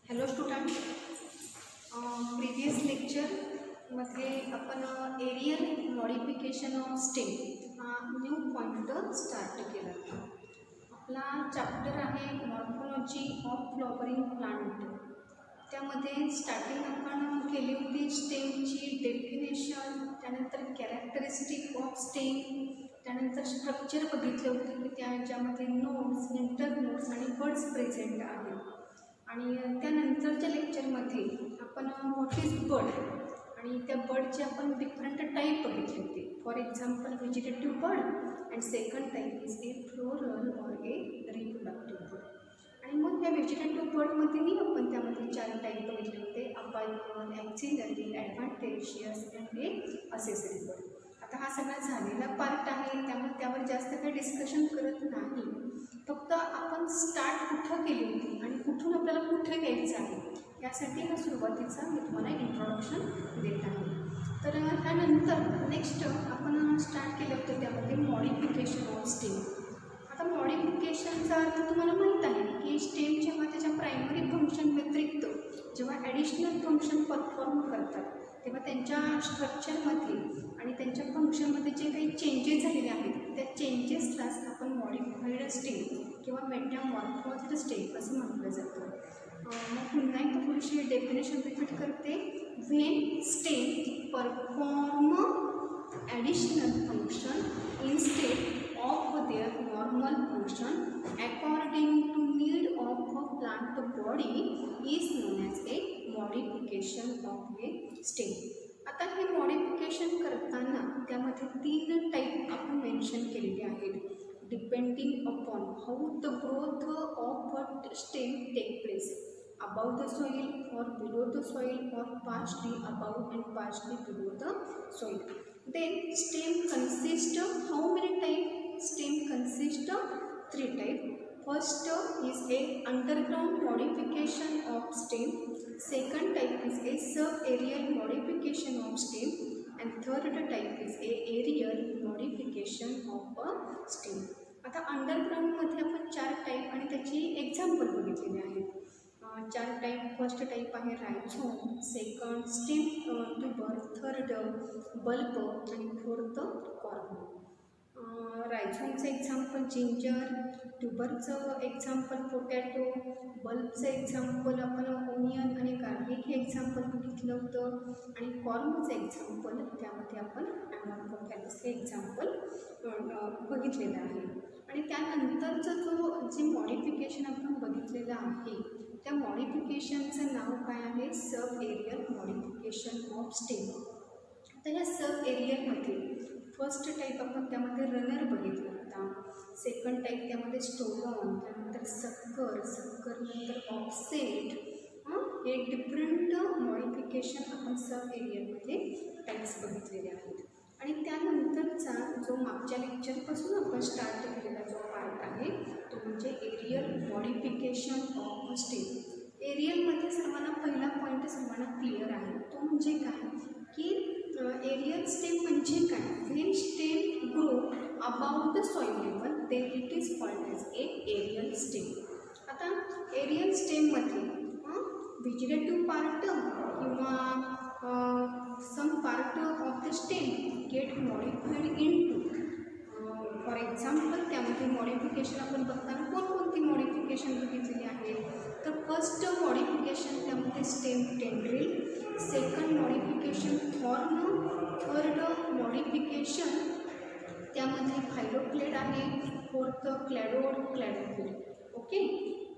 Hello student, previous लेक्चरमध्ये आपण aerial modification of stem हा न्यू पॉईंट स्टार्ट केला. आपला चॅप्टर आहे मॉर्फोलॉजी ऑफ फ्लॉवरिंग प्लांट. त्यामध्ये स्टार्टिंग आपण केली होती स्टेमची डेफिनेशन, त्यानंतर कॅरेक्टरिस्टिक ऑफ स्टेम, त्यानंतर स्ट्रक्चर बघितलं होतं की त्याच्यामध्ये नोड्स, इंटर नोड्स आणि बर्ड्स प्रेझेंट आहेत. आणि त्यानंतरच्या लेक्चरमध्ये आपण व्हॉट इज बर्ड आणि त्या बर्डचे आपण डिफरंट टाईप बघितले होते. For example vegetative bird and second type is a floral or A reproductive bird. आणि मग त्या व्हेजिटेटिव्ह बर्डमध्येही आपण त्यामध्ये 4 टाईप बघितले होते: अपायन, axillary, adventitious and a accessory bud. आता हा सगळा झालेला पार्ट आहे, त्यामुळे त्यावर जास्त काही डिस्कशन करत नाही. फक्त आपण स्टार्ट कुठं केली होती आणि कुठून आपल्याला कुठे घ्यायचं आहे यासाठी हा सुरुवातीचा मी तुम्हाला इंट्रोडक्शन देत आहे. तर त्यानंतर नेक्स्ट आपण स्टार्ट केलं होतं त्यामध्ये मॉडिफिकेशन ऑफ स्टेम. आता मॉडिफिकेशनचा अर्थ तुम्हाला माहीत आहे की स्टेम जेव्हा त्याच्या प्रायमरी फंक्शन व्यतिरिक्त जेव्हा ॲडिशनल फंक्शन परफॉर्म करतात तेव्हा त्यांच्या स्ट्रक्चरमध्ये आणि त्यांच्या फंक्शनमध्ये जे काही चेंजेस झालेले आहेत त्या चेंजेसलाच आपण मॉडिफाईड स्टेम किंवा मेटामॉर्फोज्ड स्टेम असं म्हटलं जातं. मग पुन्हा एकदा थोडीशी डेफिनेशन रिपीट करते. When stem perform additional function instead of their normal function according to need of a plant body is known as a modification of a stem. आता हे मॉडिफिकेशन करताना त्यामध्ये 3 टाईप आपण मेन्शन केलेले आहेत. Depending upon how the growth of a stem take place, above the soil or below the soil or partially above and partially below the soil. Then stem consists of how many type? Stem consists of 3 type. First is a underground modification of stem. Second type is a subaerial modification of stem. And third type is a aerial modification of a stem. आता अंडरग्राऊंडमध्ये आपण 4 type आणि त्याची example बघितलेली आहेत. 4 type. First type आहे rhizome, second stem tuber, third bulb आणि fourth corn. रायझोमचं example ginger, ट्यूबरचं एक्झाम्पल पोटॅटो, बल्बचं एक्झाम्पल आपण ओनियन आणि गार्लिक हे एक्झाम्पल बघितलं होतं आणि कॉर्नचं एक्झाम्पल त्यामध्ये आपण ॲमोरफोफॅलिस हे एक्झाम्पल बघितलेलं आहे. आणि त्यानंतरचं जे मॉडिफिकेशन आपण बघितलेलं आहे त्या मॉडिफिकेशनचं नाव काय आहे? Sub aerial modification of stem. तर या सब एरियलमध्ये फर्स्ट टाईप आपण त्यामध्ये रनर बघितला होता, सेकंड टाईप त्यामध्ये स्टोलॉन, त्यानंतर सक्कर नंतर ऑफसेट. हे डिफरंट मॉडिफिकेशन आपण सब एरियलमध्ये टाईप्स बघितलेले आहेत. आणि त्यानंतरचा जो मागच्या लेक्चरपासून आपण स्टार्ट केलेला जो पार्ट आहे तो म्हणजे एरियल मॉडिफिकेशन ऑफ स्टेम. एरियलमध्ये सर्वांना पहिला पॉईंट सर्वांना क्लिअर आहे, तो म्हणजे काय की एरियल स्टेम म्हणजे काय? When stem grow about the soil level then it is called as a aerial stem. आता एरियल स्टेममध्ये व्हेजिटेटिव्ह पार्ट किंवा some part of the stem get modified into. For example त्यामध्ये मॉडिफिकेशन आपण बघताना कोणकोणती modification बघितलेली आहे? तर फर्स्ट मॉडिफिकेशन त्यामध्ये stem tendril, second modification thorn, third modification त्यामध्ये फायलोक्लेड आहे, फोर्थ क्लॅडोफिल. ओके,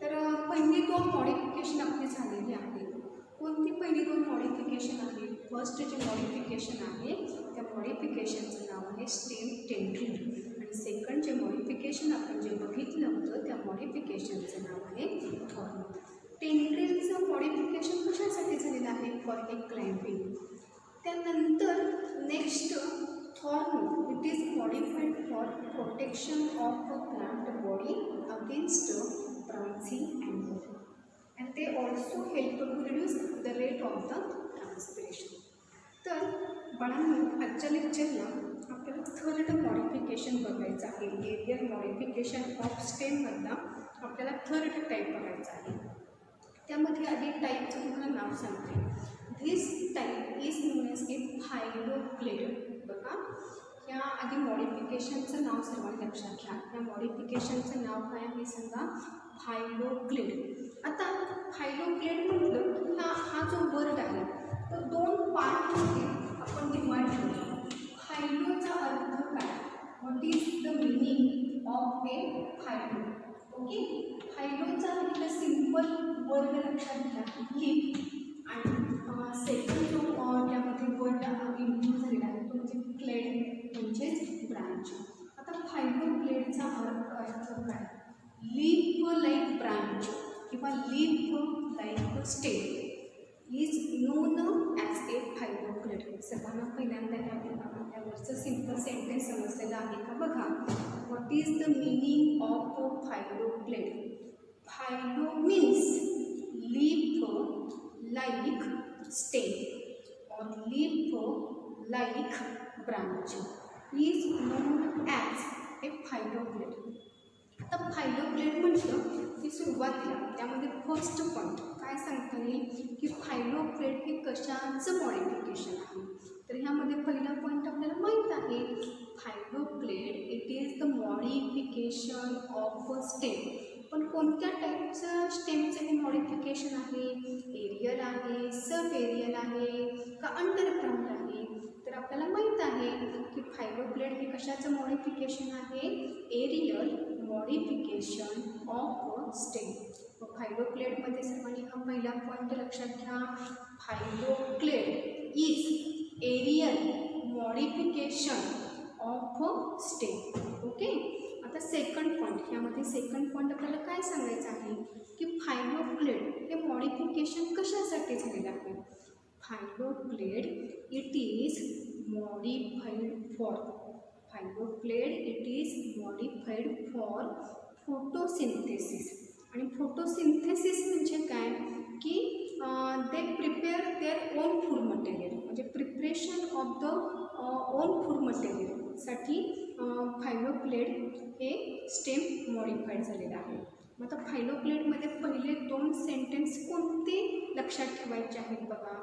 तर पहिली 2 मॉडिफिकेशन आपली झालेली आहे. कोणती पहिली 2 मॉडिफिकेशन आहे? फर्स्ट जे मॉडिफिकेशन आहे त्या मॉडिफिकेशनचं नाव आहे स्टेम टेंड्रिल आणि सेकंड जे मॉडिफिकेशन आपण जे बघितलं होतं त्या मॉडिफिकेशनचं नाव आहे थॉर्न. टेंड्रिलचं मॉडिफिकेशन कशासाठी झालेलं आहे? For a climbing. त्यानंतर next thorn, it is modified for protection of a plant body against browsing and and they also help to reduce the rate of the transpiration. तर बाळांनो आजच्या लेक्चरला आपल्याला थर्ड मॉडिफिकेशन बघायचं आहे. एरियल मॉडिफिकेशन ऑफ स्टेममधला आपल्याला third type बघायचा आहे. त्यामध्ये आधी टाईपचं तुम्हाला नाव सांगते. This type is known as a phylloclade. बघा, या आधी मॉडिफिकेशनचं नाव सर्वांनी लक्षात घ्या. या मॉडिफिकेशनचं नाव काय आहे सांगा? फायलोक्लेड. आता फायलोक्लेड म्हटलं की हा जो वर्ड आहे तो 2 पार्टमध्ये आपण डिवाइड करू. फायलोचा अर्थ काय? What is the meaning of a phyllo? Okay, फायलोचा एक सिंपल वर्ड लक्षात घ्या, लीफ. आणि सेकंड जो त्यामध्ये वर्ड इन्क्लूड झालेला आहे तो म्हणजे क्लेड म्हणजेच ब्रांच. आता फायलोक्लेडचा अर्थ काय? लीफ लाईक ब्रांच किंवा leaf like stem is known as a phylloclade. सर्वांना पहिल्यांदा त्यावरचं सिंपल सेंटेन्स समजलेलं आहे का? बघा, what is the meaning of a phylloclade? Phyllo means leaf like stem और leaf like branch is known as a phylloclade. आता फायलोक्लेड म्हटलं की सुरुवातीला त्यामध्ये फर्स्ट पॉईंट काय सांगता येईल की फायलोक्लेड हे कशाचं मॉडिफिकेशन आहे? तर ह्यामध्ये पहिला पॉईंट आपल्याला माहीत आहे, phylloclade it is the modification of a stem. पण कोणत्या टाईपचं स्टेमचं हे मॉडिफिकेशन आहे? एरियल आहे, सब एरियल आहे का अंडरग्राऊंड आहे? तर आपल्याला माहीत आहे की फायलोक्लेड हे कशाचं मॉडिफिकेशन आहे? Aerial modification of a stem. फायलोक्लेडमध्ये सर्वांनी हा पहिला पॉईंट लक्षात घ्या, phylloclade is aerial modification of a stem. Okay, आता सेकंड पॉईंट, ह्यामध्ये सेकंड पॉईंट आपल्याला काय सांगायचं आहे की फायलोक्लेड हे मॉडिफिकेशन कशासाठी झालेलं आहे? Phylloclade it is modified for photosynthesis. आणि फोटोसिंथेसिस म्हणजे काय की they prepare their own food material, म्हणजे preparation of the own food मटेरियलसाठी फायलोक्लेड हे स्टेम मॉडिफाईड झालेलं आहे. मग आता फायलोक्लेडमध्ये पहिले 2 सेंटेन्स कोणते लक्षात ठेवायचे आहेत? बघा,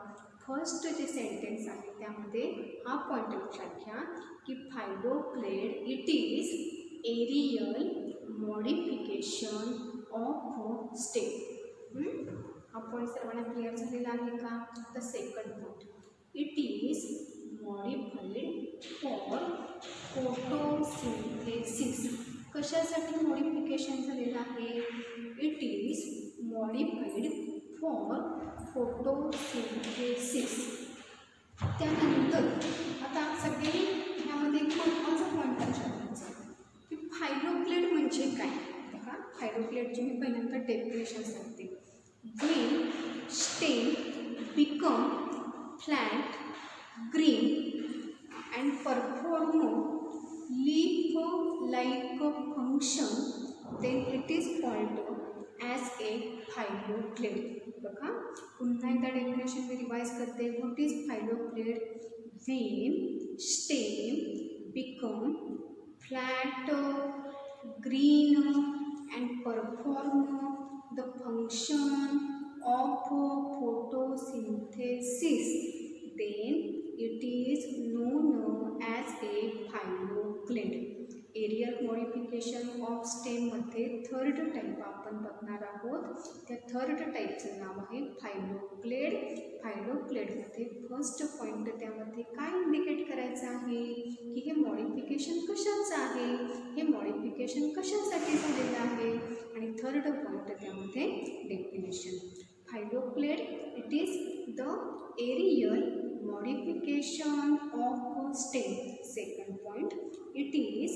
फर्स्ट जे सेंटेन्स आहे त्यामध्ये हा पॉईंट लक्षात घ्या की phylloclade it is aerial modification of stem. हा पॉईंट सर्वांना क्लिअर झालेला आहे का? The second point, it is modified for photosynthesis. कशासाठी मॉडिफिकेशन झालेलं आहे? It is modified for photosynthesis. त्यानंतर आता सगळे ह्यामध्ये एक महत्त्वाचा पॉईंट लक्षात घ्यायचा की फायलोक्लेड म्हणजे काय? बघा, फायलोक्लेडची मी पहिल्यांदा डेफिनेशन सांगते. When stem become flat, green and perform leaf like function then it is called as a phylloclade. बघा, पुन्हा एकदा डेफिनेशन मी रिवाइज करते. What is phylloclade? When stem become flat, green and perform the function of photosynthesis then it is known as a phylloclade. Aerial modification of स्टेममध्ये third type आपण बघणार आहोत. त्या थर्ड टाईपचं नाव आहे फायलोक्लेड. फायलोक्लेडमध्ये फर्स्ट पॉईंट त्यामध्ये काय इंडिकेट करायचं आहे की हे मॉडिफिकेशन कशाचं आहे, हे मॉडिफिकेशन कशासाठी झालेलं आहे. आणि थर्ड पॉईंट त्यामध्ये definition. Phylloclade it is the aerial modification of stem. Second point, it is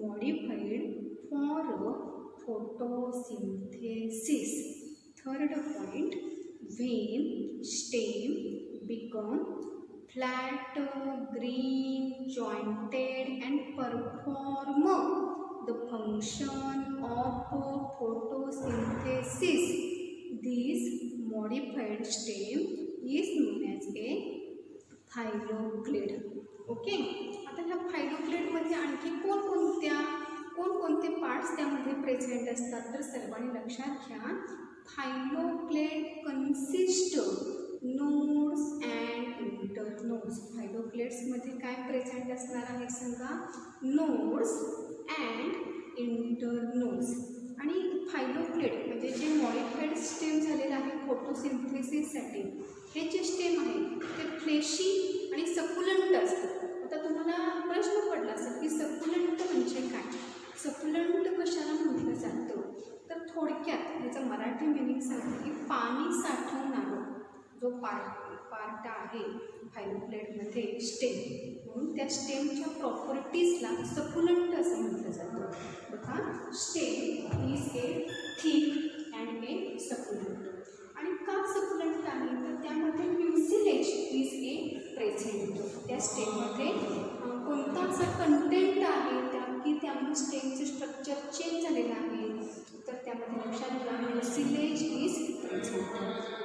modified for photosynthesis. Third point, when stem become flat, green, jointed and perform the function of photosynthesis, this modified stem is known as a phylloclade. Okay, आता ह्या फायलोक्लेडमध्ये आणखी कोणकोणते parts त्यामध्ये present असतात तर सर्वांनी लक्षात घ्या. फायलोक्लेड नोड्स अँड इंटरनोड्स. फायलोप्लेट्समध्ये काय प्रेझेंट असणार आहे सांगा? Nodes and internodes. आणि फायलोप्लेट म्हणजे जे मॉडिफाईड स्टेम झालेलं आहे फोटोसिंथेसिससाठी, हे जे स्टेम आहे ते फ्लेशी आणि सकुलंट असतं. आता तुम्हाला प्रश्न पडला असेल की सकुलंट म्हणजे काय? सकुलंट कशाला म्हटलं जातं? तर थोडक्यात याचं मराठी मिनिंग सांगते की पाणी साठवणारं जो पार्ट आहे फायलोप्लेटमध्ये स्टेम, म्हणून त्या स्टेमच्या प्रॉपर्टीजला सकुलंट असं म्हटलं जातं. बघा, stem is a thick and a succulent. आणि का सकुलंट आहे? तर त्यामध्ये म्युसिलेज इज ए प्रेझेंट. त्या स्टेममध्ये कोणता असा कंटेंट आहे की त्यामुळे स्टेमचे स्ट्रक्चर चेंज झालेलं आहे, तर त्यामध्ये लक्षात घ्या म्युसिलेज इज प्रेझेंट.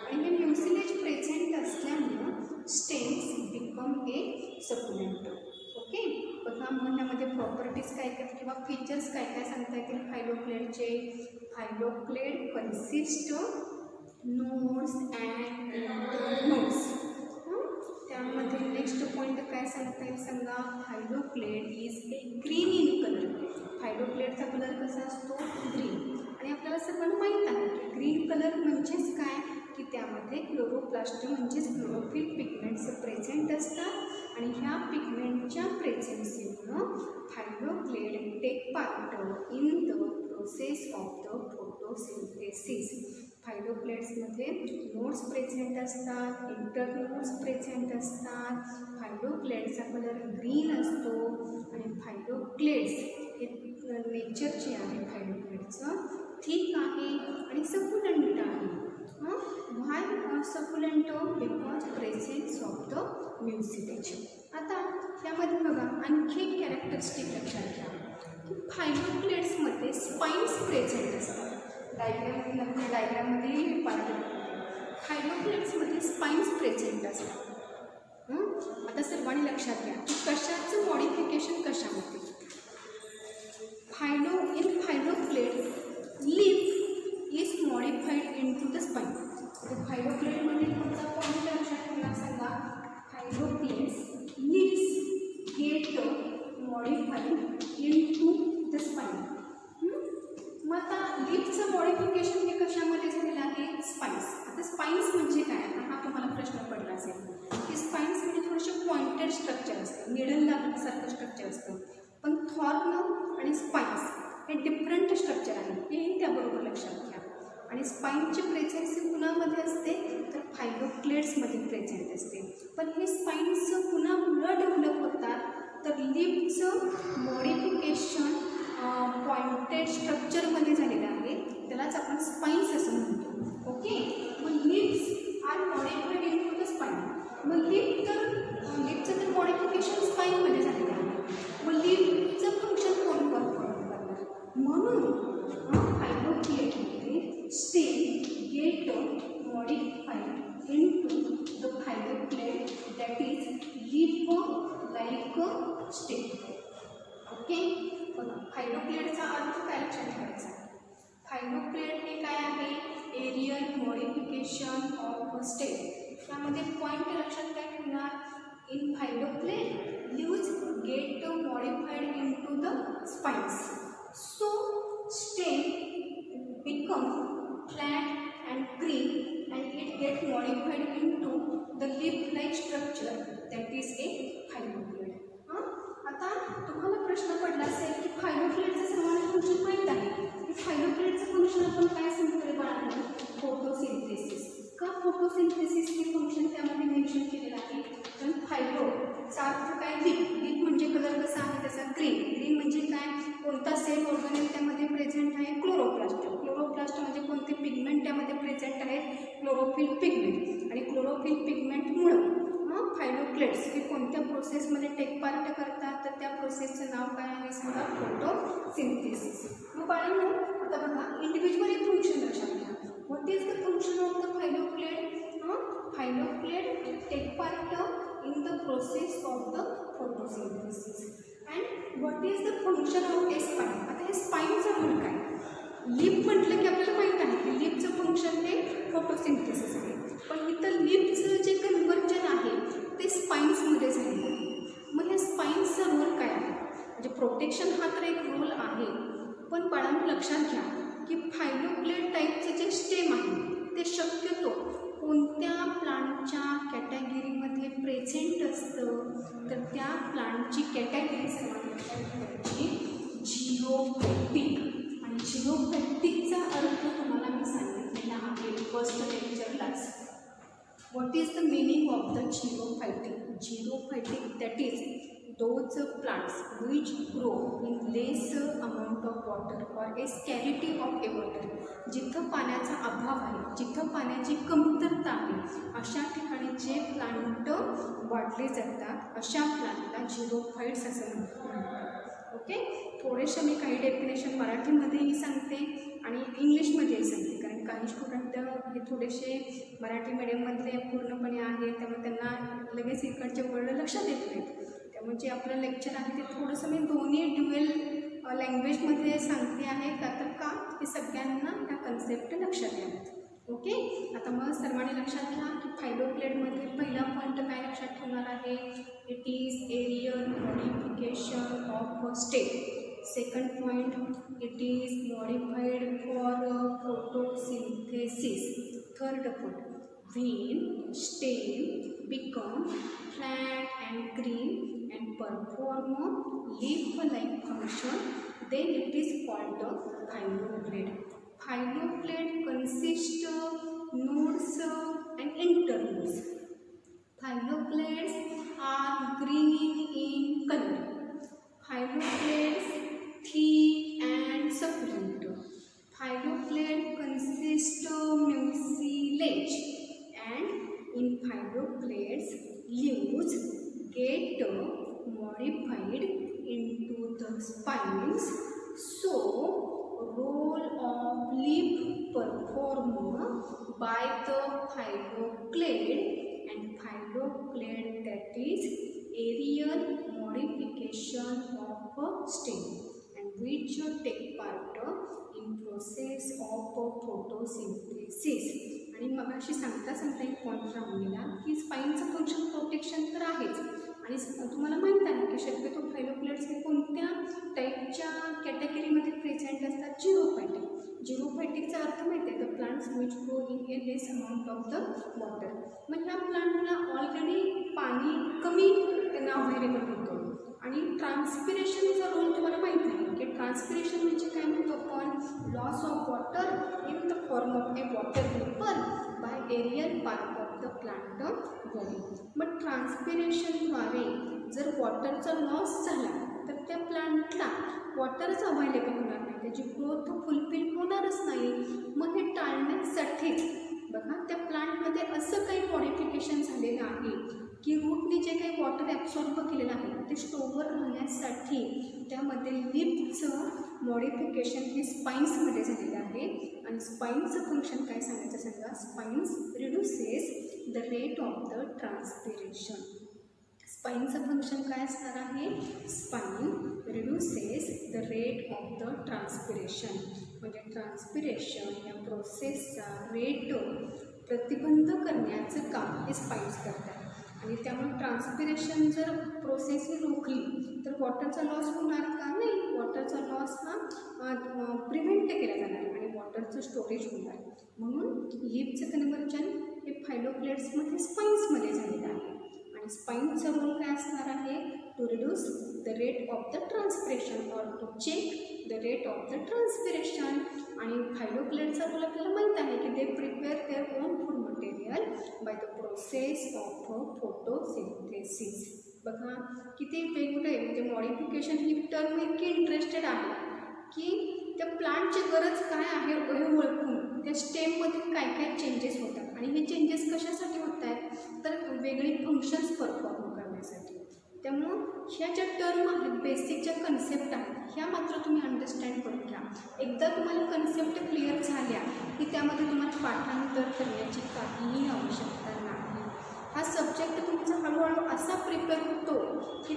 आणि हे म्युसिलेज प्रेझेंट असल्यामुळं स्टेम्स बिकम ए सकुलंट. ओके. बघा, मग त्यामध्ये प्रॉपर्टीज काय काय किंवा फीचर्स काय काय सांगता येतील फायलोप्लेटचे? Phylloplate consist nodes and internodes. त्यामध्ये नेक्स्ट पॉईंट काय सांगता येईल सांगा? Phylloplate is a green in colour. फायलोप्लेटचा कलर कसा असतो? ग्रीन. आणि आपल्याला सगळं माहीत आहे की ग्रीन कलर म्हणजेच काय की त्यामध्ये क्लोरोप्लास्ट म्हणजेच क्लोरोफिल पिगमेंट्स प्रेझेंट असतात. आणि ह्या पिगमेंटच्या प्रेझेन्सीमुळं phylloplate take part in the process of the photosynthesis. फायलोप्लेट्समध्ये नोड्स प्रेझेंट असतात, इंटरनोड्स प्रेझेंट असतात. फायलोप्लेटचा कलर ग्रीन असतो. आणि फायलोप्लेट्स हे नेचर जे आहे फायलोप्लेटचं थिक आहे आणि सकुलंट आहे. Why succulent? Because presence of the mucilage. आता त्यामध्ये बघा आणखी एक कॅरेक्टरिस्टिक लक्षात घ्या की फायलोप्लेट्समध्ये स्पाईन्स प्रेझेंट असतात. डायग्राममध्ये पार्ट फायलोप्लेट्समध्ये स्पाईन्स प्रेझेंट असतात. आता सर्वांनी लक्षात घ्या की कशाचं मॉडिफिकेशन कशामध्ये? In phylloplate leaf is modified into the spine. फायलोप्लेटमध्ये कोणता पॉईंट लक्षात ठेवला सांगा? Phylloplates leaves get modified into the spine. मग आता लीफचं मॉडिफिकेशन हे कशामध्ये झालेलं आहे? स्पाईन्स. आता स्पाईन्स म्हणजे काय? आता हा तुम्हाला प्रश्न पडला असेल की स्पाईन्स म्हणजे थोडेसे पॉइंटेड स्ट्रक्चर असतं, निडल सारखं स्ट्रक्चर असतं. पण थॉर्न आणि स्पाईन्स हे डिफरंट स्ट्रक्चर आहे, हे त्याबरोबर लक्षात घ्या. आणि स्पाईनची प्रेझेन्सी कुणामध्ये असते? तर फायलोप्लेट्समध्ये प्रेझेंट असते. पण हे स्पाईन्स पुन्हा न डेव्हलप होतात तर लीफचं मॉडिफिकेशन पॉइंटेड स्ट्रक्चरमध्ये झालेलं आहे, त्यालाच आपण स्पाईन्स असं म्हणतो. ओके. मग leaves are modified into the spine. मग लीफचं तर मॉडिफिकेशन स्पाईनमध्ये झालेलं आहे. मग लीफचं फंक्शन कोण परफॉर्म करणार? म्हणून फायलोप्लेटमध्ये stem get modified into the phylloplate that is leaf like stem. Okay. बघा, फायलोप्लेटचा अर्थ काय लक्षात ठेवायचा? फायलोप्लेट हे काय आहे? Aerial modification of stem. त्यामध्ये पॉईंट लक्षात काय ठेवणार? In phylloplate leaves get modified into the spines. So stem become flat and green and it get modified into the leaf like structure that is a phylloplate. आता तुम्हाला प्रश्न पडला असेल की फायलोप्लेटचं सर्वांना फंक्शन माहीत आहे की फायलोप्लेटचं फंक्शन आपण काय सांगतो बाळांनो? फोटोसिंथेसिस. का फोटोसिंथेसिस हे फंक्शन त्यामध्ये मेन्शन केलेलं आहे? पण फायलोचा अर्थ काय? लीफ म्हणजे कलर कसा आहे त्याचा? ग्रीन. ग्रीन म्हणजे काय? कोणता सेल ऑर्गनेल त्यामध्ये प्रेझेंट आहे? क्लोरोप्लास्ट. क्लोरोप्लास्ट म्हणजे कोणते पिगमेंट त्यामध्ये प्रेझेंट आहेत? Chlorophyll pigment. आणि क्लोरोफिल पिगमेंटमुळं फायलोप्लेट्स हे कोणत्या प्रोसेसमध्ये टेक पार्ट करतात? तर त्या प्रोसेसचं नाव काय आहे सांगा? फोटोसिंथेसिस. मग बाळांनो आता बघा इंडिव्हिज्युअली फंक्शन लक्षात घ्या. What is the function of the phylloplate? Phylloplate take part in the process of the photosynthesis. And what is the function of a spine? आता हे स्पाईनचं रोल काय? लीफ म्हटलं की आपल्याला माहीत आहे की लीफचं फंक्शन हे फोटोसिंथेसिस आहे. पण इथं लीफ लिपचं जे कन्वर्जन आहे ते स्पाईन्समध्ये झालेलं आहे. मग ह्या स्पाईन्सचा रोल काय आहे? म्हणजे प्रोटेक्शन हा तर एक रोल आहे, पण बाळांनो लक्षात घ्या की फायलोप्लेट टाईपचं जे स्टेम आहे ते शक्यतो कोणत्या प्लांटच्या कॅटेगरीमध्ये प्रेझेंट असतं, तर त्या प्लांटची कॅटेगरी करायची झिरोफॅक्टिक. आणि झिरोफॅक्टिकचा अर्थ तुम्हाला मी सांगितलेला आहे फर्स्ट लेक्चरलाच. What is the meaning of the xerophytic? Xerophytic that is those plants which grow in less amount of water or a scarcity of a water. जिथं पाण्याचा अभाव आहे, जिथं पाण्याची कमतरता आहे, अशा ठिकाणी जे प्लांट वाढले जातात अशा प्लांटला झिरोफाइट्स असं म्हणतात. ओके, थोडेसे मी काही डेफिनेशन मराठीमध्येही सांगते आणि इंग्लिशमध्येही सांगते, कारण काही स्टुडंट हे थोडेसे मराठी मीडियममधले पूर्णपणे आहे, त्यामुळे त्यांना लगेच इकडचे वर्ड लक्षात येत नाहीत. त्यामुळे जे आपलं लेक्चर आहे ते थोडंसं मी दोन्ही ड्युएल लँग्वेजमध्ये सांगते आहे का, तर का हे सगळ्यांना ह्या कन्सेप्ट लक्षात याव्यात. ओके, आता मग सर्वांनी लक्षात घ्या की फायलोप्लेटमध्ये पहिला पॉईंट काय लक्षात ठेवणार आहे? It is aerial modification of stem. Second point, it is modified for photosynthesis. Third point, when stem become flat and green and perform leaf-like function, then it is called a phylloplate. Phylloplate consists nodes and internodes. Phylloplates are green in color. Phylloplates thick and succulent. Phylloplate consists mucilage, and in phylloplates leaves get modified into the spines, so role of leaf performed by the phylloplate, and phylloplate that is aerial modification of a stem and which take part in process of photosynthesis. आणि मग अशी सांगता एक point राहून गेला की स्पाईनचं function protection तर आहेच, आणि तुम्हाला माहीत आहे की शक्यतो फायलोप्लेट्स हे कोणत्या टाईपच्या कॅटेगरीमध्ये प्रेझेंट असतात? झिरोफायटिक. झिरोफायटिकचा अर्थ माहिती आहे, the plants which grow in A less amount of the water. मग ह्या प्लांटला ऑलरेडी पाणी कमी त्यांना अवेलेबल होतं, आणि ट्रान्सपिरेशनचा रोल तुम्हाला माहीत आहे की ट्रान्सपिरेशन म्हणजे काय म्हणतो आपण? Loss of water in the form of a water vapour by aerial part of the plant body. मग ट्रान्सपिरेशनद्वारे जर वॉटरचा लॉस झाला तर त्या प्लांटला वॉटरच अवेलेबल होणार नाही, त्याची ग्रोथ फुलफिल होणारच नाही. मग हे टाळण्यासाठीच बघा त्या प्लांटमध्ये असं काही मॉडिफिकेशन झालेलं आहे की रूटने जे काही वॉटर ॲब्सॉर्ब केलेलं आहे ते स्टोअर राहण्यासाठी त्यामध्ये लिपचं मॉडिफिकेशन हे स्पाईन्समध्ये झालेलं आहे. आणि स्पाईन्सचं फंक्शन काय सांगायचं सांगा? Spines reduces the rate of the transpiration. स्पाईनचं फंक्शन काय असणार आहे? Spine reduces the rate of the transpiration. म्हणजे ट्रान्सपिरेशन या प्रोसेसचा रेट प्रतिबंध करण्याचं काम हे स्पाईन्स करतात. आणि त्यामुळे ट्रान्सपिरेशन जर प्रोसेस ही रोखली तर वॉटरचा लॉस होणार का? नाही, वॉटरचा लॉस हा प्रिव्हेंट केला जाणार आणि वॉटरचं स्टोरेज होणार. म्हणून लिपचं कन्वर्जन हे फायलोप्लेट्समध्ये स्पाईन्समध्ये झालेलं आहे. आणि स्पाईनचा रोल काय असणार आहे? To reduce the rate of the transpiration or to check the rate of the transpiration. आणि फायलोप्लेटचा रोल आपल्याला माहीत आहे की they prepare their own food material by the process of photosynthesis. बघा किती वेगवेगळे म्हणजे मॉडिफिकेशन ही टर्म इतकी इंटरेस्टेड आहे की त्या प्लांटची गरज काय आहे हे ओळखून त्या स्टेममध्ये काय काय चेंजेस होतात. आणि हे चेंजेस कशासाठी होत आहेत? तर वेगळी फंक्शन्स परफॉर्म करण्यासाठी. त्यामुळं ह्या ज्या टर्म आहेत, बेसिक ज्या कन्सेप्ट आहेत, ह्या मात्र तुम्ही अंडरस्टँड करून घ्या. एकदा तुम्हाला कन्सेप्ट क्लिअर झाल्या की त्यामध्ये तुम्हाला पाठांतर करण्याची काहीही आवश्यकता नाही. हा सब्जेक्ट तुमचा हळूहळू असा प्रिपेअर होतो की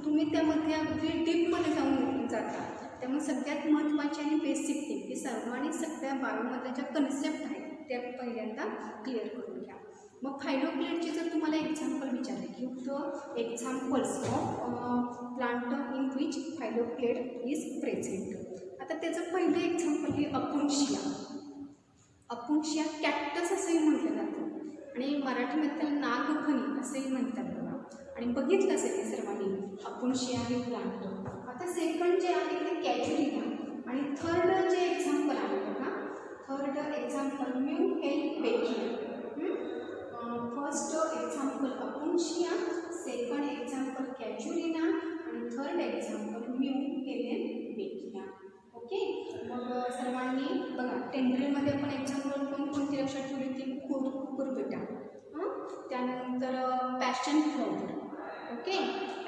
तुम्ही त्यामध्ये अगदी डीपमध्ये जाऊन जाता. त्यामुळे सगळ्यात महत्त्वाची आणि बेसिक थिंग की सर्वांनी सगळ्या बायोमध्ये ज्या कन्सेप्ट आहेत त्या पहिल्यांदा क्लिअर करून घ्या. मग फायलोप्लेटचे जर तुम्हाला एक्झाम्पल विचारले की the examples of plant in which phylloplate is present. आता त्याचं पहिलं एक्झाम्पल हे अपुन्शिया. अपुन्शिया कॅक्टस असंही म्हटलं जातं आणि मराठीमध्ये त्याला नागफणी असंही म्हणतात बघा. आणि बघितलं असेल हे सर्वांनी अपुन्शिया हे प्लांट. आता सेकंड जे आहे ते कॅजुरिना आणि थर्ड जे एक्झाम्पल आहे बघा, third example Muehlenbeckia. First example Opuntia, second example Casuarina आणि थर्ड एक्झाम्पल म्यूहेलबेकिया. ओके. मग सर्वांनी बघा टेंड्रिलमध्ये आपण एक्झाम्पल कोणकोणती लक्षात ठेवली होती? कुकुरबिटा, त्यानंतर पॅशन फ्लॉवर, ओके,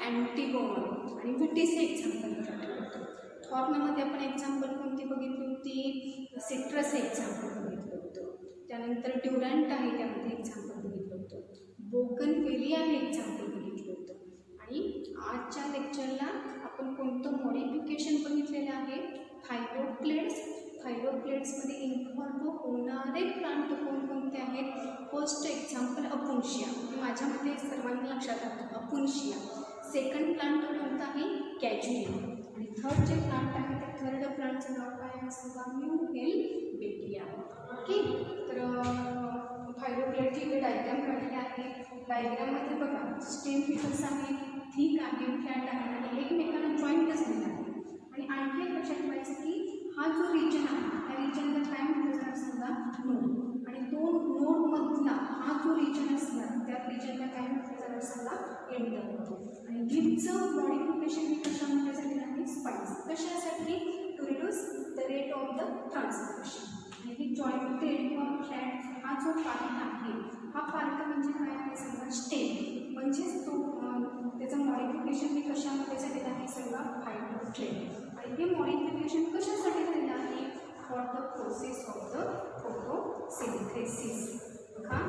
अँटिगोना आणि व्हिटिस हे एक्झाम्पल लक्षात ठेवलं होतं. थॉर्नमध्ये आपण एक्झाम्पल कोणती बघितली होती? सिट्रस हे एक्झाम्पल बघितलं होतं. त्यानंतर ड्युरंट आहे त्यामध्ये एक्झाम्पल बघितलं होतं. बोगनवेलिया हे एक्झाम्पल बघितलं होतं. आणि आजच्या लेक्चरला आपण कोणतं मॉडिफिकेशन बघितलेलं आहे? फायलोप्लेट्स. फायलोप्लेट्समध्ये इन्व्हॉल्व होणारे प्लांट कोणकोणते आहेत? फर्स्ट एक्झाम्पल अपुन्शिया, माझ्यामध्ये सर्वांना लक्षात राहतं अपुन्शिया. सेकंड प्लांट कोणता आहे? कॅजुरिना. आणि थर्ड जे प्लांट आहे ते थर्ड प्लांटचं नाव काय आहे सांगा? म्यूहेलबेकिया. ओके. तर फायलोप्लेटची इथे डायग्राम काढलेली आहे. डायग्राममध्ये बघा स्टेम कसं आहे? थिक आहे, फ्लॅट आहे आणि एकमेकांना जॉईंट असलेला आहे. आणि आणखी एक लक्षात ठेवायचं की हा जो रिजन आहे त्या रिजनला काय म्हटलं जाणार सांगा? नोड. आणि दोन नोडमधला हा जो रिजन असणार त्या रिजनला काय म्हटलं जाणार सांगा? एंडर. आणि लीफचं मॉडिफिकेशन हे कशामध्ये झालेलं आहे? स्पाइस. कशासाठी? To reduce the rate of the transcription. आणि ही जॉईंटेड किंवा फ्लॅट हा जो पार्ट आहे हा पार्ट म्हणजे काय आहे सांगा? स्टेम. म्हणजेच तो त्याचं मॉडिफिकेशन हे कशामध्ये झालेलं आहे सांगा? फायलोप्लेट. आणि हे मॉडिफिकेशन कशासाठी झालेलं आहे? For the process of the photosynthesis. बघा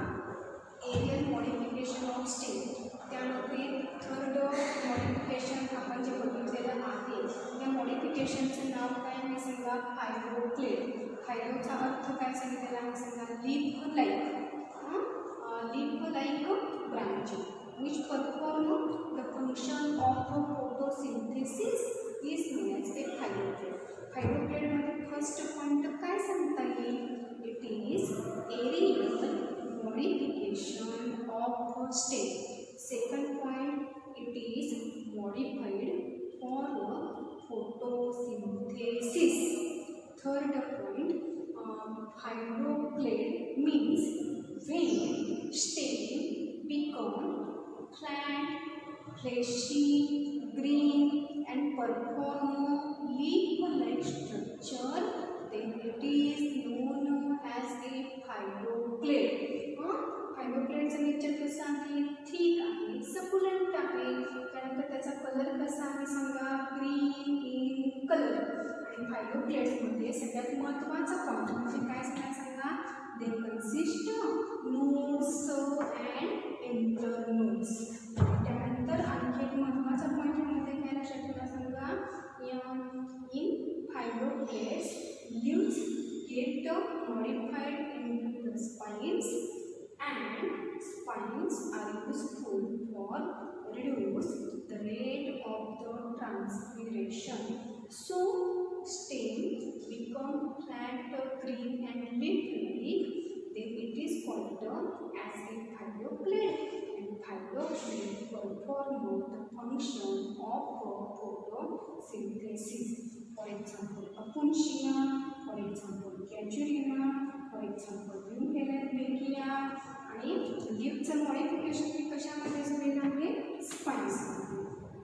एरियल मॉडिफिकेशन ऑफ स्टेम. त्यामध्ये थर्ड मॉडिफिकेशन आपण जे बघितलेलं आहे त्या मॉडिफिकेशनचं नाव काय आहे सांगा? फायलोप्लेट. फायलोचा अर्थ काय सांगितलेला आहे सांगा? Leaf like. Leaf like branch which perform the function of photosynthesis is known as a phyloplate. Phyloplate first point काय सांगता येईल? It is aerial modification of stem. Second point it is modified for photosynthesis. Third point phyloplate means when stem become flat, fleshy, green and perform leaf-like structure, then it is known as a phyloplate. फायलोप्लेटचं nature कसं आहे? Thick आहे, सकुलंट आहे. त्यानंतर त्याचा colour कसा आहे सांगा? Green in colour. आणि फायलोप्लेट्समध्ये सगळ्यात महत्त्वाचा पॉईंट म्हणजे काय सांगा? दे कन्सिस्ट नोड्स अँड इंटरनोड्स. त्यानंतर आणखी एक महत्त्वाचा पॉईंट मध्ये काय लक्षात ठेवा सांगा? In phylloplates leaves get modified into the spines and spines are useful for reduce the rate of the transpiration. So stem become flat, green and leaf-like. Then it is called as a phyloplate. And phyloplate perform the function of photosynthesis. For example, Apunscia. For example, Casuarina. For example, म्यूहेलबेकिया. आणि लीफचं modification हे कशामध्ये झालेलं आहे? स्पाइन्समध्ये.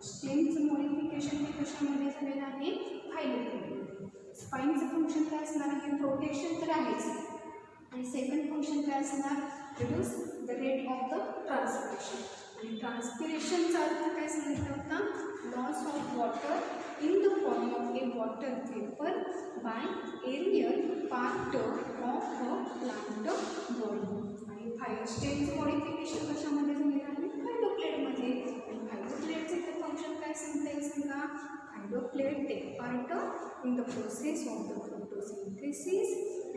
स्टेमचं modification हे कशामध्ये झालेलं आहे? फायलोप्लेटमध्ये. स्पाइनचं function काय असणार आहे? प्रोटेक्शन तर आहेच. आणि सेकंड फंक्शन काय असणार? Reduce the rate of the transpiration. आणि ट्रान्सपिरेशनचा अर्थ काय सांगितलं होता? Loss of water in the form of a water vapour by aerial part of a plant body. आणि स्टेमचं मॉडिफिकेशन कशामध्ये झालेलं आहे? फायलोप्लेटमध्ये. आणि फायलोप्लेटचे ते फंक्शन काय सांगता येईल सांगा? Phylloplate take part in the process of the photosynthesis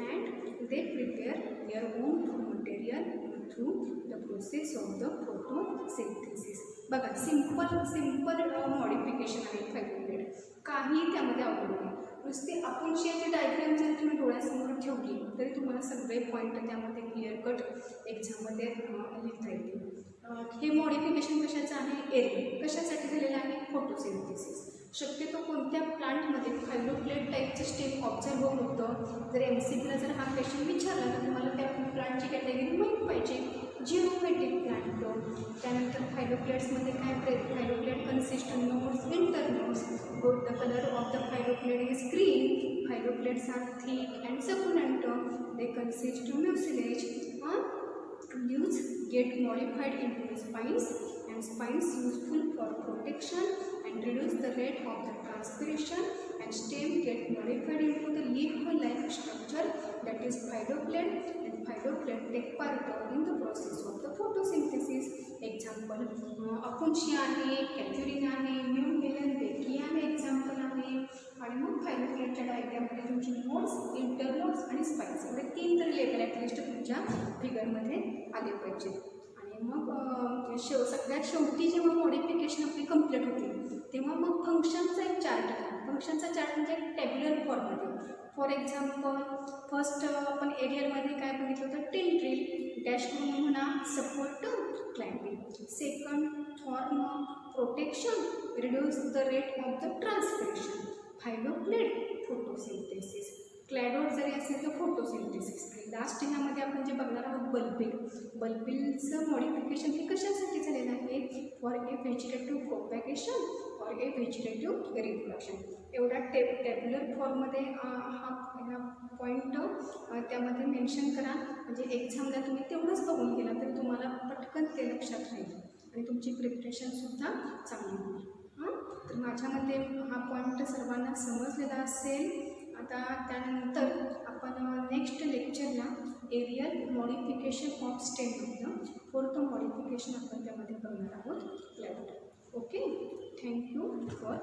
and they prepare their own food material through the process of the photosynthesis. बघा सिंपल मॉडिफिकेशन आहे फायब्रोब्लेड, काही त्यामध्ये अवघड नाही. नुसते आपुनची याची डायग्राम जरी तुम्ही डोळ्यासमोर ठेवली तरी तुम्हाला सगळे पॉईंट त्यामध्ये क्लिअर कट एक्झाममध्ये लिहिता येतील. हे मॉडिफिकेशन कशाचं आहे? एरियल. कशासाठी झालेलं आहे? फोटोसिंथेसिस. शक्यतो कोणत्या प्लांटमध्ये फायब्रोब्लेड टाईपचं स्टेम ऑब्झर्व होतं. जर MCQला जर हा क्वेश्चन विचारला तर तुम्हाला त्या प्लांटची कॅटेगरी माहीत पाहिजे. Geometric plant. त्यानंतर फायब्रोब्लेड्समध्ये काय? Fibroblade consist nodes, internodes. The colour of the fibroblade is green. Fibroblades are thick and succulent. They consist mucilage. Leaves get modified into spines, and spines useful for protection and reduce the rate of the transpiration, and stem get modified into the leaf-like structure that is phylloblade, and phylloblade take part in the process of the photosynthesis. Example अपुंशी आहे, कॅप्युलिन आहे, म्यूमिलन बेकियान example आहे. आणि मग फायब्रोब्लेडच्या डायग्राममध्ये तुमची nodes, internodes आणि spines एवढे 3 तरी लेवल ॲटलिस्ट तुमच्या फिगरमध्ये आले पाहिजेत. आणि मग सगळ्यात शेवटी जेव्हा मॉडिफिकेशन आपली कंप्लीट होते तेव्हा मग फंक्शनचा एक चार्ट आहे. फंक्शनचा चार्ट म्हणजे एक टॅब्युलर फॉर्ममध्ये. फॉर एक्झाम्पल फर्स्ट आपण एरियलमध्ये काय बघितलं होतं? टेंड्रिल डॅश करून म्हणा support climbing. Second form protection, reduce the rate of the transpiration. Fibroblade photosynthesis. Cladode जरी असेल तर फोटोसिंथेसिस. आणि लास्ट ह्यामध्ये आपण जे बघणार आहोत बल्बिल. बल्बिलचं मॉडिफिकेशन हे कशासाठी झालेलं आहे? फॉर ए व्हेजिटेटिव्ह प्रोपॅगेशन और ए व्हेजिटेटिव्ह रिप्रोडक्शन. एवढा टॅब्युलर फॉर्ममध्ये हा पॉईंट त्यामध्ये मेन्शन करा. म्हणजे एक्झामला तुम्ही तेवढंच बघून गेला तरी तुम्हाला पटकन ते लक्षात राहील आणि तुमची प्रिपरेशनसुद्धा चांगली होईल. तर माझ्या मते हा पॉईंट सर्वांना समजलेला असेल. आता त्यानंतर आपण नेक्स्ट लेक्चरला एरियल मॉडिफिकेशन ऑफ स्टेममधलं 4th मॉडिफिकेशन आपण त्यामध्ये बघणार आहोत. Okay, thank you for